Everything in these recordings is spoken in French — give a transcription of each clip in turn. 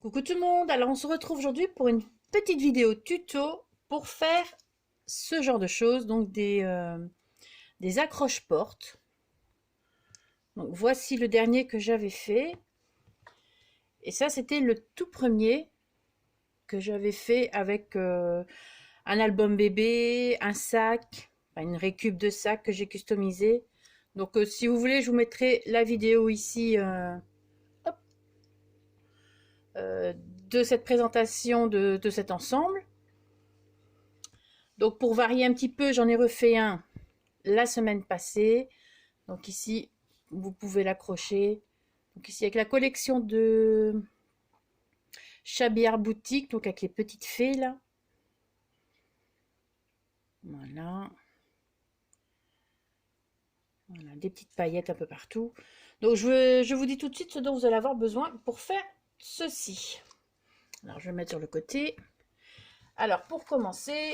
Coucou tout le monde, alors on se retrouve aujourd'hui pour une petite vidéo tuto pour faire ce genre de choses, donc des accroche-portes. Donc voici le dernier que j'avais fait, et ça c'était le tout premier que j'avais fait avec un album bébé, un sac, enfin, une récup de sac que j'ai customisé. Donc si vous voulez je vous mettrai la vidéo ici hop, de cette présentation de cet ensemble. Donc pour varier un petit peu, j'en ai refait un la semaine passée. Donc ici, vous pouvez l'accrocher. Donc ici avec la collection de Chabillard Boutique, donc avec les petites fées là. Voilà. Voilà, des petites paillettes un peu partout. Donc je vous dis tout de suite ce dont vous allez avoir besoin pour faire ceci. Alors je vais mettre sur le côté. Alors pour commencer,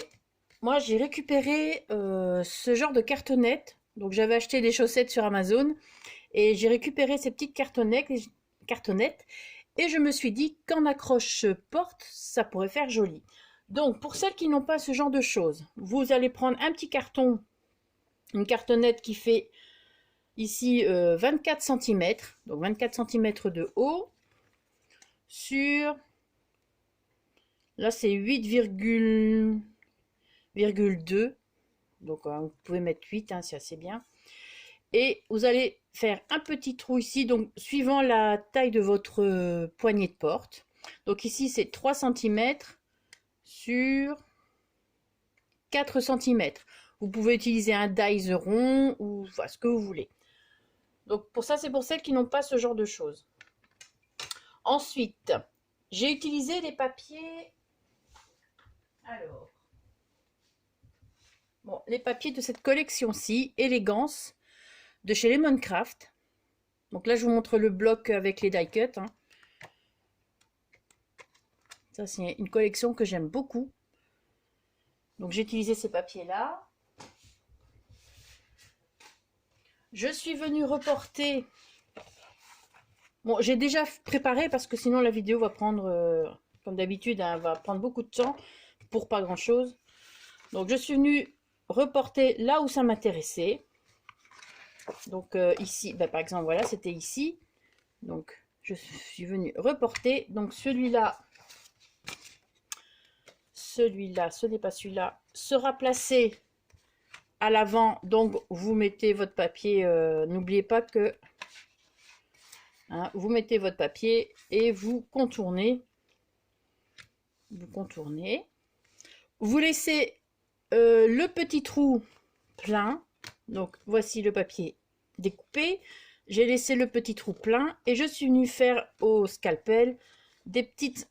moi j'ai récupéré ce genre de cartonnette. Donc j'avais acheté des chaussettes sur Amazon et j'ai récupéré ces petites cartonnettes et je me suis dit qu'en accroche-porte ça pourrait faire joli. Donc pour celles qui n'ont pas ce genre de choses, vous allez prendre un petit carton, une cartonnette qui fait ici 24 cm, donc 24 cm de haut sur, là c'est 8,2, donc vous pouvez mettre 8, hein, c'est assez bien. Et vous allez faire un petit trou ici, donc suivant la taille de votre poignée de porte. Donc ici c'est 3 cm sur 4 cm. Vous pouvez utiliser un dies rond ou enfin, ce que vous voulez. Donc pour ça c'est pour celles qui n'ont pas ce genre de choses. Ensuite, j'ai utilisé les papiers. Alors, bon, les papiers de cette collection-ci, Élégance, de chez Lemoncraft. Donc là, je vous montre le bloc avec les die cuts. Hein. Ça, c'est une collection que j'aime beaucoup. Donc j'ai utilisé ces papiers-là. Je suis venue reporter. Bon, j'ai déjà préparé parce que sinon la vidéo va prendre, comme d'habitude, hein, va prendre beaucoup de temps pour pas grand-chose. Donc je suis venue reporter là où ça m'intéressait. Donc ici, bah, par exemple, voilà, c'était ici. Donc je suis venue reporter. Donc celui-là, ce n'est pas celui-là, sera placé à l'avant. Donc vous mettez votre papier, n'oubliez pas que hein, vous mettez votre papier et vous contournez. Vous laissez le petit trou plein. Donc voici le papier découpé. J'ai laissé le petit trou plein et je suis venue faire au scalpel des petites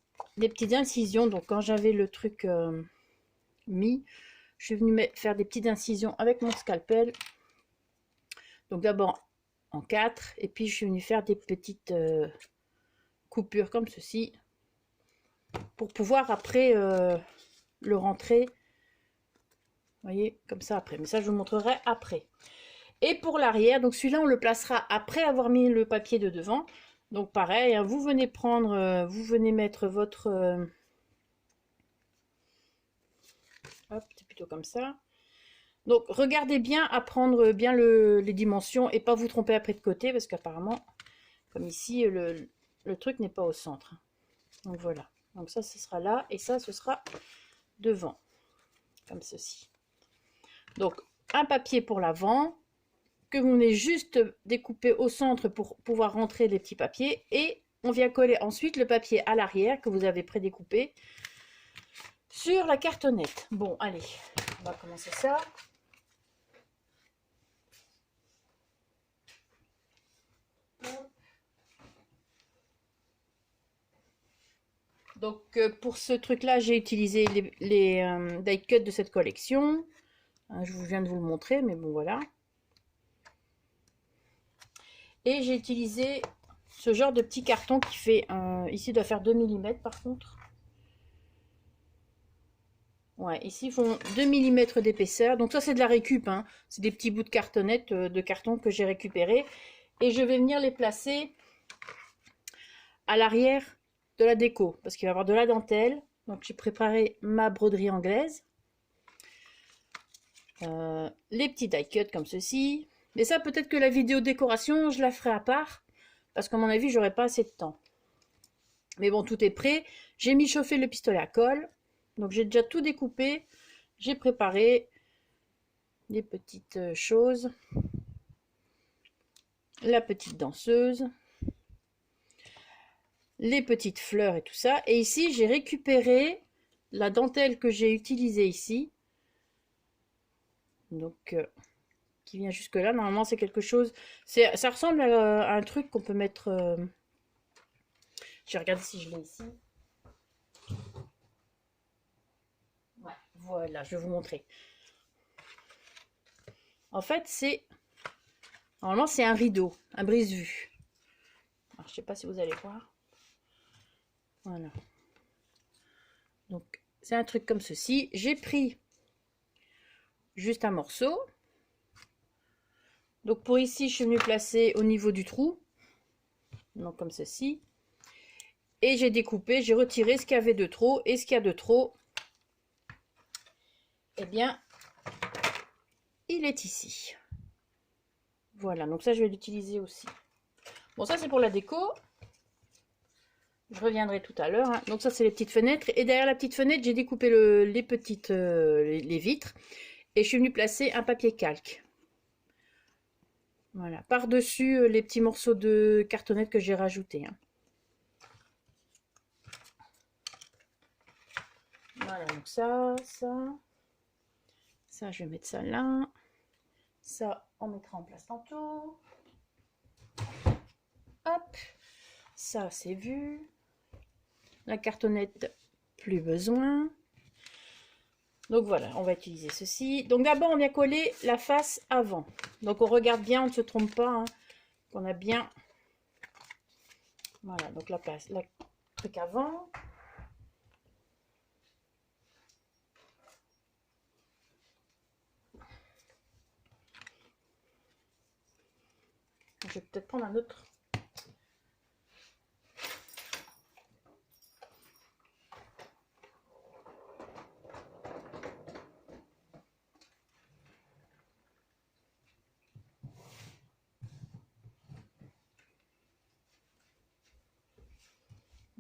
incisions. Donc quand j'avais le truc mis, je suis venue faire des petites incisions avec mon scalpel. Donc d'abord en 4 et puis je suis venue faire des petites coupures comme ceci pour pouvoir après le rentrer. Vous voyez, comme ça après. Mais ça, je vous montrerai après. Et pour l'arrière, donc celui-là, on le placera après avoir mis le papier de devant. Donc pareil, hein, vous venez prendre, vous venez mettre votre... hop, c'est plutôt comme ça. Donc regardez bien à prendre bien les dimensions et pas vous tromper après de côté parce qu'apparemment, comme ici, le truc n'est pas au centre. Donc voilà. Donc ça, ce sera là et ça, ce sera devant. Comme ceci. Donc un papier pour l'avant que vous venez juste découper au centre pour pouvoir rentrer les petits papiers et on vient coller ensuite le papier à l'arrière que vous avez prédécoupé sur la cartonnette. Bon, allez, on va commencer ça. Donc pour ce truc là j'ai utilisé les die cuts de cette collection. Je vous viens de vous le montrer mais bon voilà. Et j'ai utilisé ce genre de petit carton qui fait, ici il doit faire 2 mm par contre. Ouais, ici ils font 2 mm d'épaisseur. Donc ça c'est de la récup, hein. C'est des petits bouts de cartonnette, de carton que j'ai récupéré. Et je vais venir les placer à l'arrière de la déco, parce qu'il va y avoir de la dentelle. Donc j'ai préparé ma broderie anglaise. Les petits die cuts comme ceci. Mais ça, peut-être que la vidéo décoration, je la ferai à part, parce qu'à mon avis, j'aurai pas assez de temps. Mais bon, tout est prêt. J'ai mis chauffer le pistolet à colle. Donc j'ai déjà tout découpé. J'ai préparé les petites choses. La petite danseuse. Les petites fleurs et tout ça. Et ici, j'ai récupéré la dentelle que j'ai utilisée ici. Donc, qui vient jusque là. Normalement, c'est quelque chose... Ça ressemble à un truc qu'on peut mettre... Je vais regarder si je l'ai ici. Ouais, voilà, je vais vous montrer. En fait, c'est... Normalement, c'est un rideau, un brise-vue. Alors, je sais pas si vous allez voir. Voilà. Donc, c'est un truc comme ceci. J'ai pris juste un morceau. Donc, pour ici, je suis venue placer au niveau du trou. Donc, comme ceci. Et j'ai découpé, j'ai retiré ce qu'il y avait de trop. Et ce qu'il y a de trop, eh bien, il est ici. Voilà, donc ça, je vais l'utiliser aussi. Bon, ça, c'est pour la déco. Je reviendrai tout à l'heure. Hein. Donc ça, c'est les petites fenêtres. Et derrière la petite fenêtre, j'ai découpé les petites les vitres. Et je suis venue placer un papier calque. Voilà, par-dessus les petits morceaux de cartonnette que j'ai rajoutés. Hein. Voilà, donc ça. Ça, je vais mettre ça là. Ça, on mettra en place tantôt. Hop. Ça, c'est vu. La cartonnette, plus besoin. Donc voilà, on va utiliser ceci. Donc d'abord, on vient coller la face avant. Donc on regarde bien, on ne se trompe pas. Hein, qu'on a bien... Voilà, donc la place, le truc avant. Je vais peut-être prendre un autre.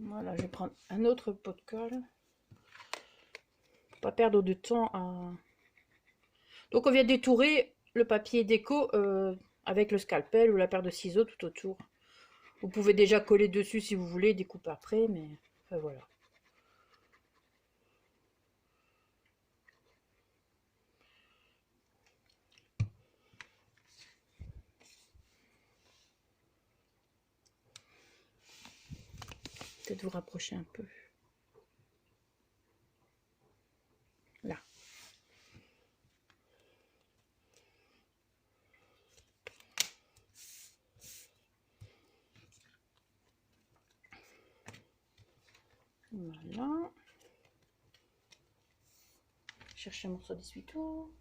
Voilà, je vais prendre un autre pot de colle. Pas perdre de temps à... Donc on vient détourer le papier déco avec le scalpel ou la paire de ciseaux tout autour. Vous pouvez déjà coller dessus si vous voulez, découper après, mais enfin, voilà. Peut-être vous rapprocher un peu. Là. Voilà. Chercher un morceau d'essuie-tout.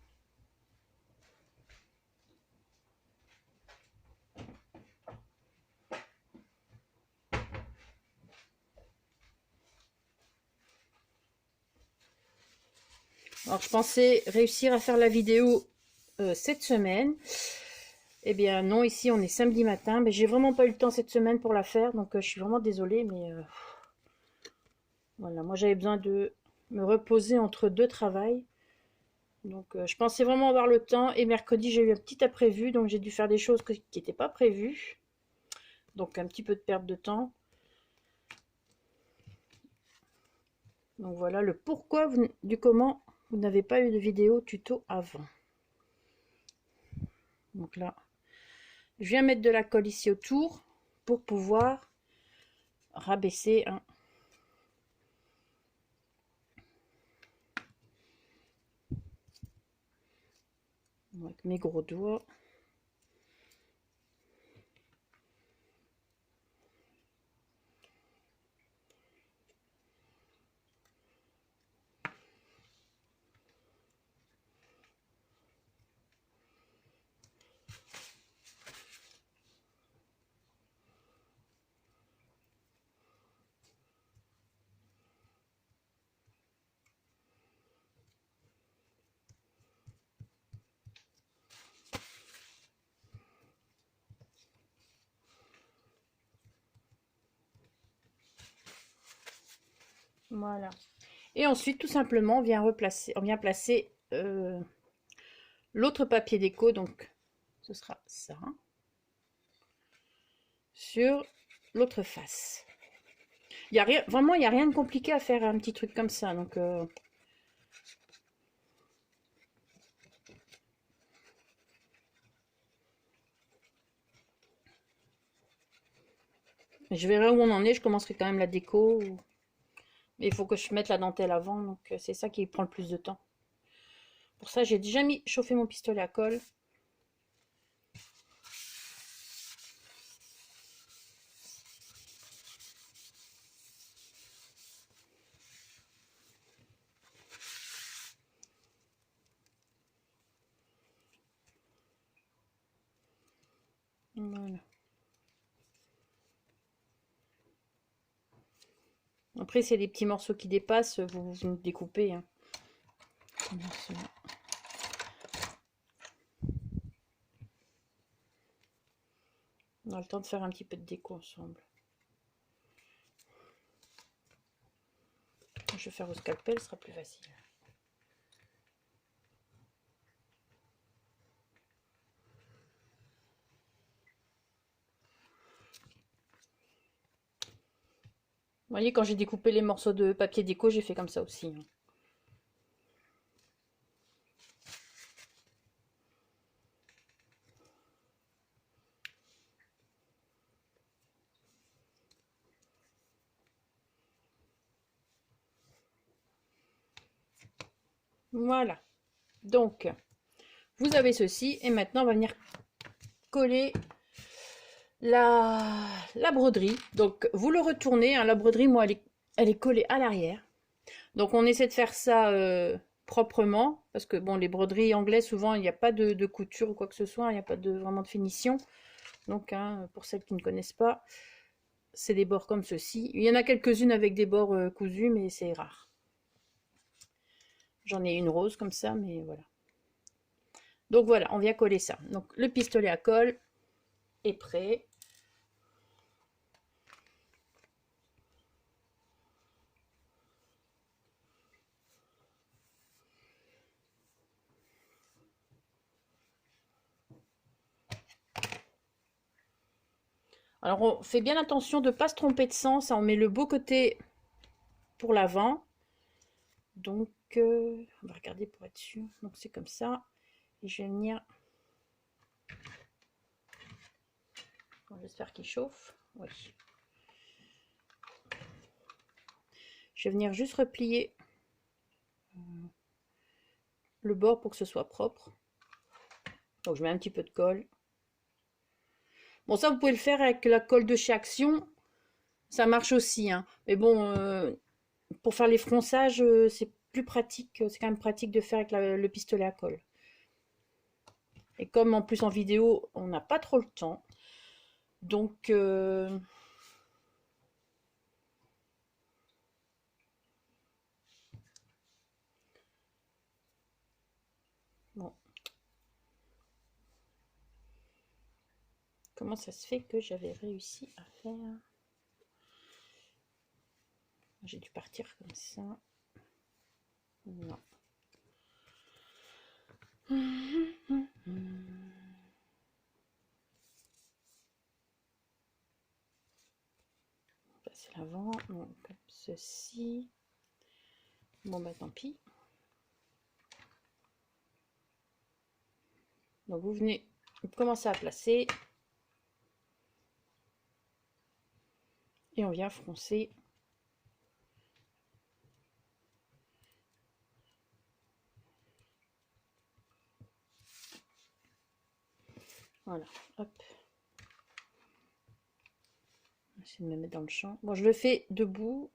Alors je pensais réussir à faire la vidéo cette semaine. Eh bien non, ici on est samedi matin, mais j'ai vraiment pas eu le temps cette semaine pour la faire, donc je suis vraiment désolée, mais voilà, moi j'avais besoin de me reposer entre deux travails. Donc je pensais vraiment avoir le temps, et mercredi j'ai eu un petit imprévu, donc j'ai dû faire des choses qui n'étaient pas prévues. Donc un petit peu de perte de temps. Donc voilà le pourquoi du comment vous n'avez pas eu de vidéo tuto avant. Donc là, je viens mettre de la colle ici autour pour pouvoir rabaisser hein, avec mes gros doigts. Voilà. Et ensuite, tout simplement, on vient placer l'autre papier déco, donc ce sera ça, sur l'autre face. Il y a rien, vraiment, il n'y a rien de compliqué à faire un petit truc comme ça. Donc, je verrai où on en est. Je commencerai quand même la déco. Mais il faut que je mette la dentelle avant. Donc, c'est ça qui prend le plus de temps. Pour ça, j'ai déjà mis chauffer mon pistolet à colle. Voilà. Après, c'est des petits morceaux qui dépassent, vous découpez. Hein. On a le temps de faire un petit peu de déco ensemble. Je vais faire au scalpel, ce sera plus facile. Vous voyez, quand j'ai découpé les morceaux de papier déco, j'ai fait comme ça aussi. Voilà. Donc, vous avez ceci. Et maintenant, on va venir coller la broderie. Donc, vous le retournez. Hein, la broderie, moi, elle est collée à l'arrière. Donc, on essaie de faire ça proprement. Parce que, bon, les broderies anglaises, souvent, il n'y a pas de couture ou quoi que ce soit. Il n'y a pas vraiment de finition. Donc, hein, pour celles qui ne connaissent pas, c'est des bords comme ceci. Il y en a quelques-unes avec des bords cousus, mais c'est rare. J'en ai une rose comme ça, mais voilà. Donc voilà, on vient coller ça. Donc le pistolet à colle est prêt. Alors on fait bien attention de ne pas se tromper de sens. On met le beau côté pour l'avant. Donc on va regarder pour être sûr. Donc c'est comme ça. Et je vais venir... J'espère qu'il chauffe. Oui. Je vais venir juste replier le bord pour que ce soit propre. Donc je mets un petit peu de colle. Bon, ça vous pouvez le faire avec la colle de chez Action. Ça marche aussi. Hein. Mais bon, pour faire les fronçages, c'est plus pratique. C'est quand même pratique de faire avec le pistolet à colle. Et comme en plus en vidéo, on n'a pas trop le temps. Donc... bon. Comment ça se fait que j'avais réussi à faire... J'ai dû partir comme ça. Non. C'est l'avant, donc comme ceci. Bon bah tant pis. Donc vous venez commencer à placer. Et on vient froncer. Voilà, hop. J'essaie de me mettre dans le champ. Bon, je le fais debout.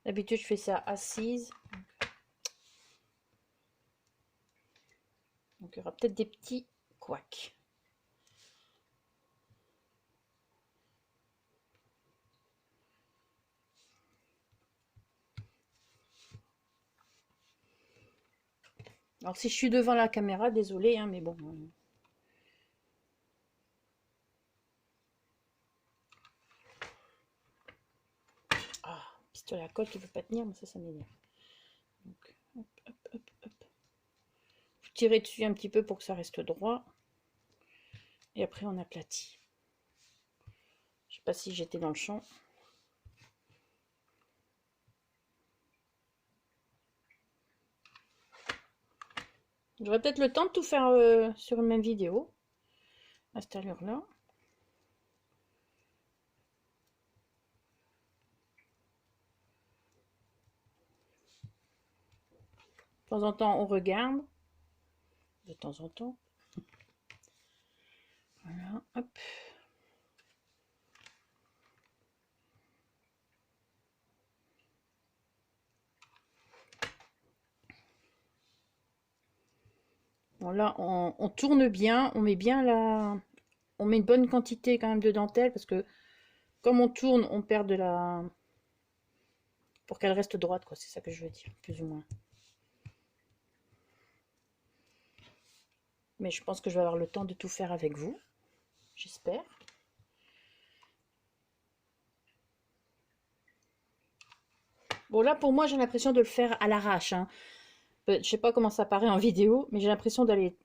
D'habitude, je fais ça assise. Donc, il y aura peut-être des petits couacs. Alors, si je suis devant la caméra, désolé, hein, mais bon. Ah, pistolet à colle qui ne veut pas tenir, mais ça m'énerve. Donc, hop, hop, hop, hop. Vous tirez dessus un petit peu pour que ça reste droit. Et après, on aplatit. Je sais pas si j'étais dans le champ. J'aurais peut-être le temps de tout faire sur une même vidéo. À cette allure-là. De temps en temps, on regarde. De temps en temps. Voilà, hop. Bon, là, on tourne bien, on met bien la... On met une bonne quantité quand même de dentelle, parce que comme on tourne, on perd de la... Pour qu'elle reste droite, quoi, c'est ça que je veux dire, plus ou moins. Mais je pense que je vais avoir le temps de tout faire avec vous. J'espère. Bon, là, pour moi, j'ai l'impression de le faire à l'arrache, hein. Je sais pas comment ça paraît en vidéo, mais j'ai l'impression d'aller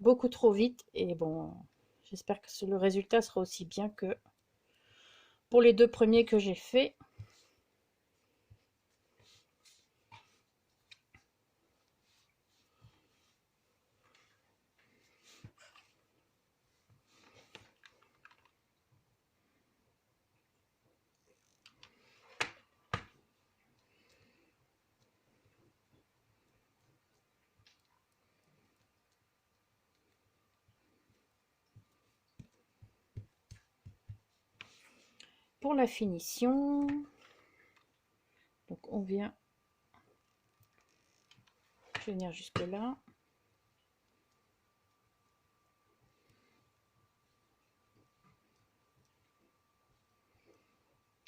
beaucoup trop vite. Et bon, j'espère que le résultat sera aussi bien que pour les 2 premiers que j'ai fait. Pour la finition, donc on vient, je vais venir jusque là.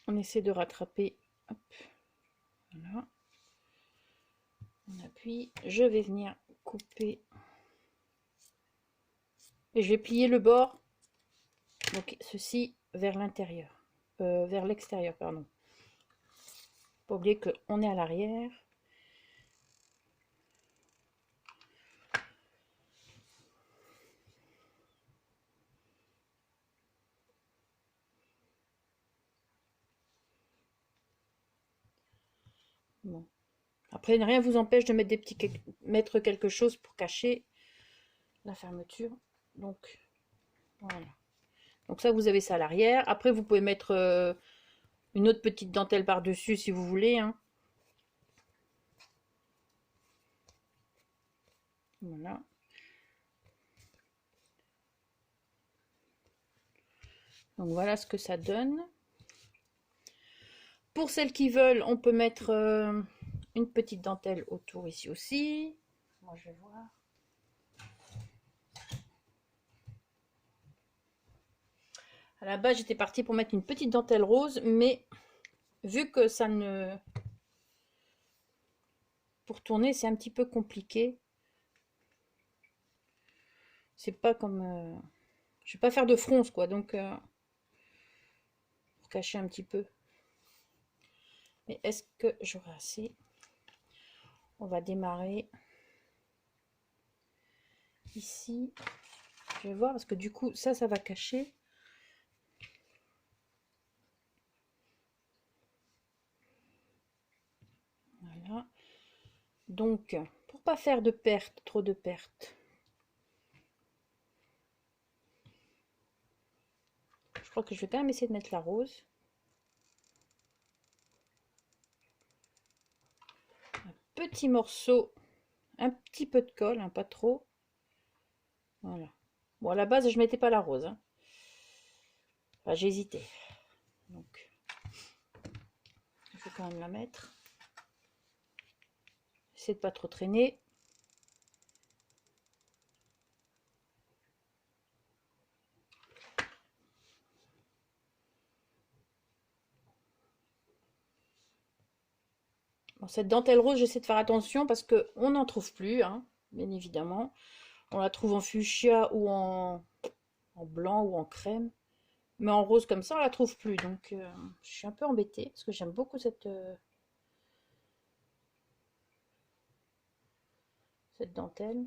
On essaie de rattraper, hop, voilà. On appuie, je vais venir couper et je vais plier le bord, donc ceci vers l'intérieur, vers l'extérieur, pardon. Pas oublier qu'on est à l'arrière. Bon. Après, rien ne vous empêche de mettre quelque chose pour cacher la fermeture. Donc, voilà. Donc ça, vous avez ça à l'arrière. Après, vous pouvez mettre une autre petite dentelle par-dessus si vous voulez, hein. Voilà. Donc voilà ce que ça donne. Pour celles qui veulent, on peut mettre une petite dentelle autour ici aussi. Moi, je vais voir. À la base, j'étais partie pour mettre une petite dentelle rose, mais vu que ça ne... Pour tourner, c'est un petit peu compliqué. C'est pas comme... Je vais pas faire de fronce, quoi, donc... pour cacher un petit peu. Mais est-ce que j'aurai assez? On va démarrer ici. Je vais voir, parce que du coup, ça va cacher. Voilà. Donc, pour pas faire de pertes, trop de pertes, je crois que je vais quand même essayer de mettre la rose. Un petit morceau, un petit peu de colle, hein, pas trop. Voilà. Bon, à la base, je mettais pas la rose, hein. Enfin, j'hésitais. Donc, il faut quand même la mettre. Essayez de pas trop traîner. Bon, cette dentelle rose, j'essaie de faire attention parce qu'on n'en trouve plus, hein, bien évidemment. On la trouve en fuchsia ou en blanc ou en crème. Mais en rose comme ça, on la trouve plus. Donc, je suis un peu embêtée parce que j'aime beaucoup cette cette dentelle.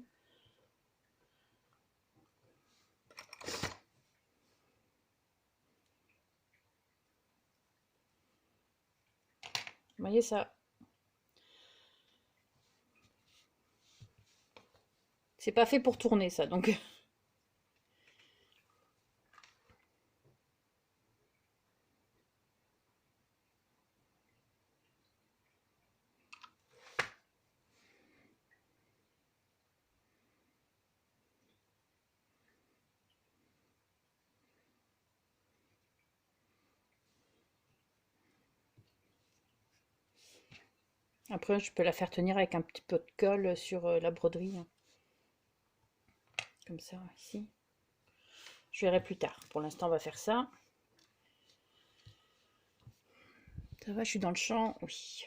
Vous voyez ça? C'est pas fait pour tourner ça, donc. Après, je peux la faire tenir avec un petit peu de colle sur la broderie. Comme ça, ici. Je verrai plus tard. Pour l'instant, on va faire ça. Ça va, je suis dans le champ? Oui.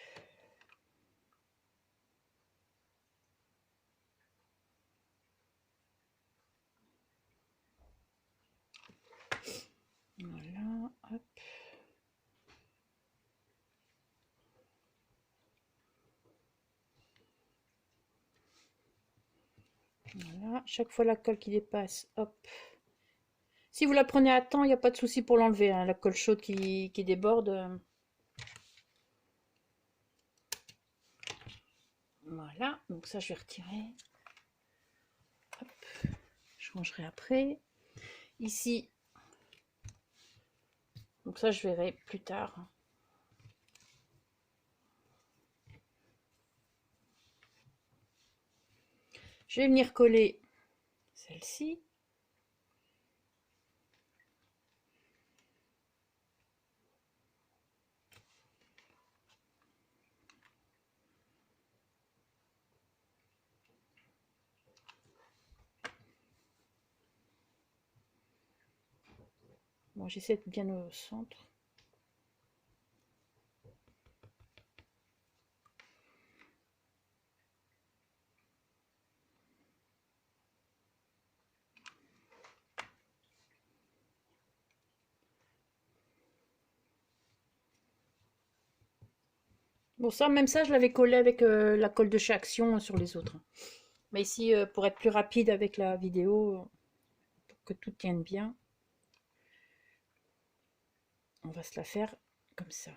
Voilà, hop. Voilà, chaque fois la colle qui dépasse, hop. Si vous la prenez à temps, il n'y a pas de souci pour l'enlever, hein, la colle chaude qui déborde. Voilà, donc ça je vais retirer. Hop. Je rangerai après. Ici, donc ça je verrai plus tard. Je vais venir coller celle-ci. Bon, j'essaie de bien au centre. Bon, ça, même ça, je l'avais collé avec la colle de chez Action sur les autres. Mais ici, pour être plus rapide avec la vidéo, pour que tout tienne bien, on va se la faire comme ça.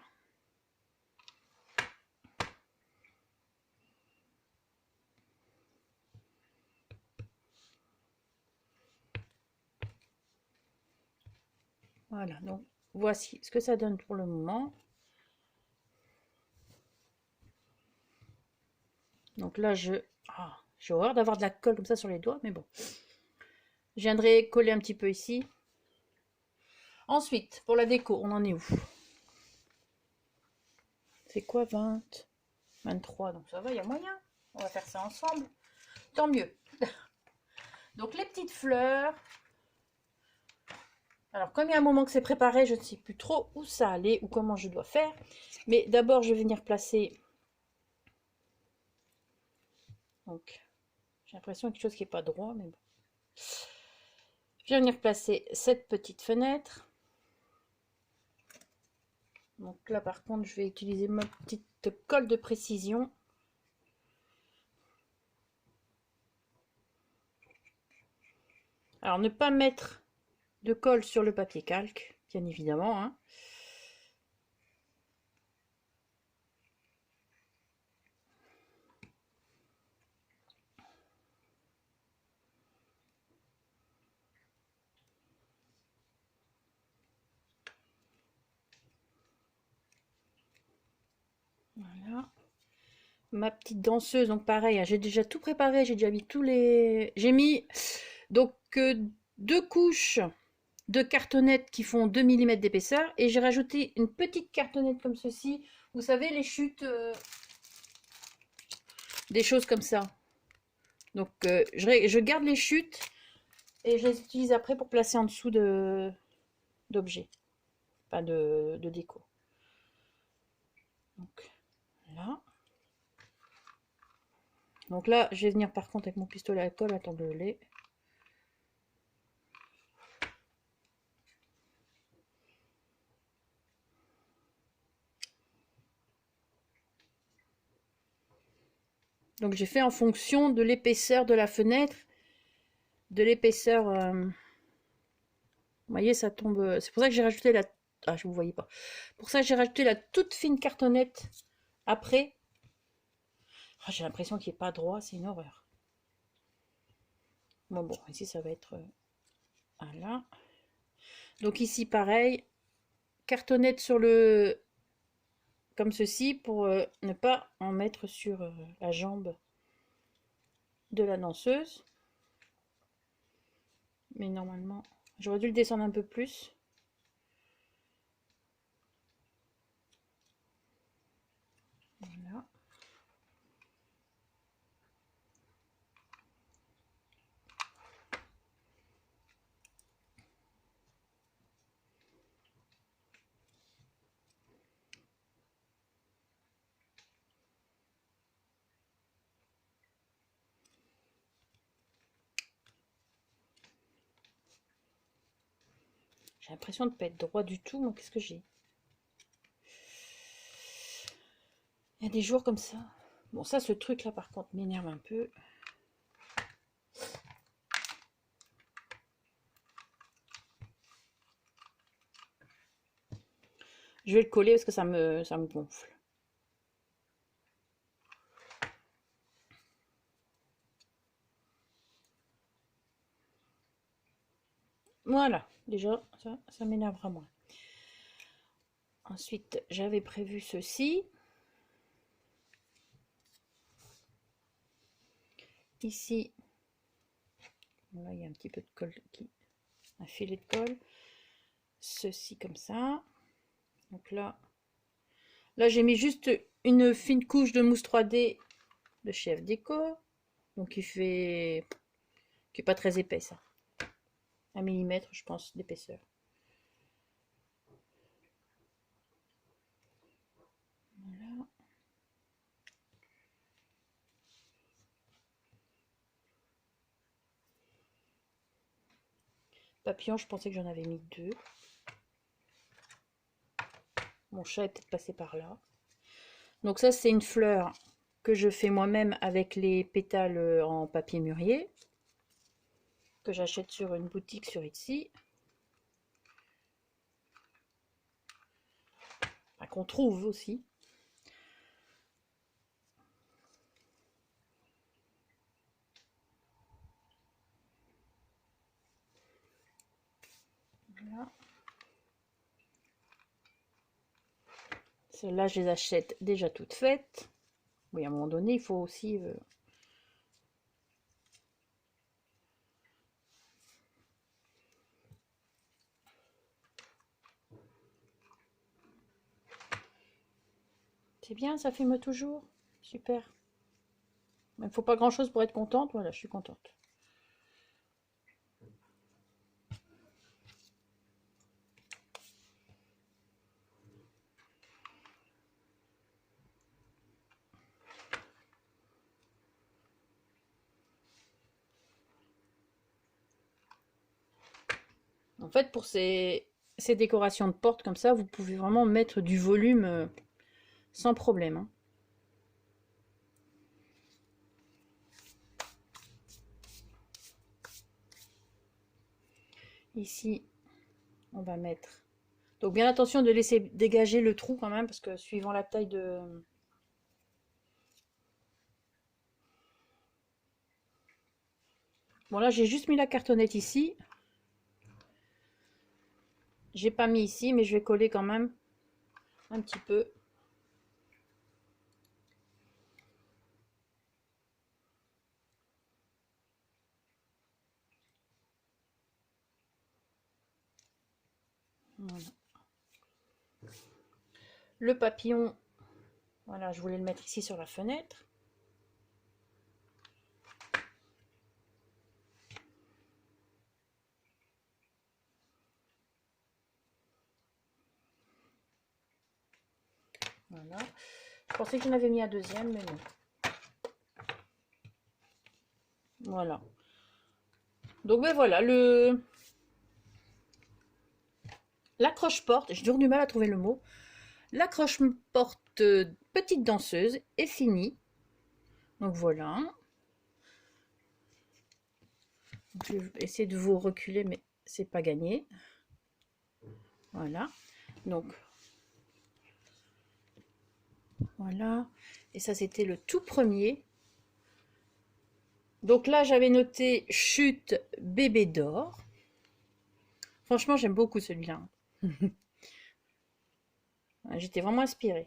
Voilà, donc voici ce que ça donne pour le moment. Donc là, j'ai horreur d'avoir de la colle comme ça sur les doigts, mais bon. Je viendrai coller un petit peu ici. Ensuite, pour la déco, on en est où? C'est quoi 20? 23, donc ça va, il y a moyen. On va faire ça ensemble. Tant mieux. Donc les petites fleurs. Alors comme il y a un moment que c'est préparé, je ne sais plus trop où ça allait ou comment je dois faire. Mais d'abord, je vais venir placer. Donc, j'ai l'impression qu'il y a quelque chose qui n'est pas droit, mais bon. Je vais venir placer cette petite fenêtre. Donc là, par contre, je vais utiliser ma petite colle de précision. Alors, ne pas mettre de colle sur le papier calque, bien évidemment, hein. Voilà. Ma petite danseuse, donc pareil, hein, j'ai déjà tout préparé, j'ai déjà mis tous les... J'ai mis donc 2 couches de cartonnettes qui font 2 mm d'épaisseur et j'ai rajouté une petite cartonnette comme ceci. Vous savez, les chutes, des choses comme ça. Donc je garde les chutes et je les utilise après pour placer en dessous d'objets, pas de déco. Donc là. Donc là, je vais venir par contre avec mon pistolet à colle, attends de lait. Donc j'ai fait en fonction de l'épaisseur de la fenêtre, de l'épaisseur. Vous voyez, ça tombe. C'est pour ça que j'ai rajouté la. Ah, je vous voyais pas. Pour ça que j'ai rajouté la toute fine cartonnette après. Ah, j'ai l'impression qu'il n'est pas droit, c'est une horreur. Bon, ici ça va être. Voilà. Donc ici pareil, cartonnette sur le. Comme ceci pour ne pas en mettre sur la jambe de la danseuse. Mais normalement, j'aurais dû le descendre un peu plus. Voilà. J'ai l'impression de ne pas être droit du tout. Moi, qu'est-ce que j'ai? Il y a des jours comme ça. Bon, ça, ce truc-là, par contre, m'énerve un peu. Je vais le coller parce que ça me gonfle. Voilà, déjà, ça m'énervera moins. Ensuite, j'avais prévu ceci. Ici, là, il y a un petit peu de colle, un filet de colle. Ceci comme ça. Donc là j'ai mis juste une fine couche de mousse 3D de chez F Déco. Donc qui est pas très épais ça. 1 millimètre je pense d'épaisseur. Voilà. Papillon, je pensais que j'en avais mis 2. Mon chat est peut-être passé par là. Donc ça c'est une fleur que je fais moi-même avec les pétales en papier mûrier. Que j'achète sur une boutique sur Etsy. Enfin, qu'on trouve aussi. Voilà. Celles-là, je les achète déjà toutes faites. Oui, à un moment donné, il faut aussi... C'est bien, ça filme toujours. Super. Il ne faut pas grand-chose pour être contente. Voilà, je suis contente. En fait, pour ces décorations de porte comme ça, vous pouvez vraiment mettre du volume sans problème. Hein. Ici, on va mettre... Donc bien attention de laisser dégager le trou quand même, parce que suivant la taille de... Bon là, j'ai juste mis la cartonnette ici. J'ai pas mis ici, mais je vais coller quand même un petit peu. Voilà. Le papillon, voilà, je voulais le mettre ici sur la fenêtre. Voilà. Je pensais que j'en avais mis un deuxième, mais non. Voilà. Donc ben voilà, l'accroche-porte, j'ai toujours du mal à trouver le mot. L'accroche-porte petite danseuse est finie. Donc voilà. Je vais essayer de vous reculer, mais c'est pas gagné. Voilà. Donc voilà. Et ça, c'était le tout premier. Donc là, j'avais noté chute bébé d'or. Franchement, j'aime beaucoup celui-là. J'étais vraiment inspirée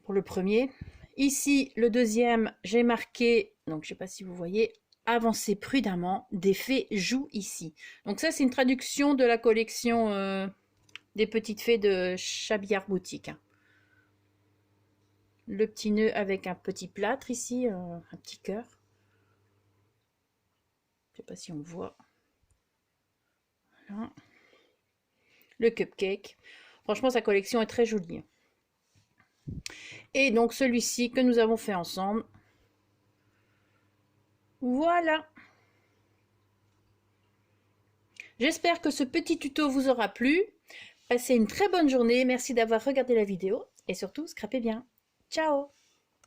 pour le premier. Ici, le deuxième, j'ai marqué, donc je ne sais pas si vous voyez, avancer prudemment, des fées jouent ici. Donc ça, c'est une traduction de la collection des petites fées de Chabillard Boutique. Le petit nœud avec un petit plâtre ici, un petit cœur. Je ne sais pas si on voit. Voilà. Le cupcake. Franchement, sa collection est très jolie. Et donc celui-ci que nous avons fait ensemble. Voilà. J'espère que ce petit tuto vous aura plu. Passez une très bonne journée. Merci d'avoir regardé la vidéo. Et surtout, scrapez bien. Ciao!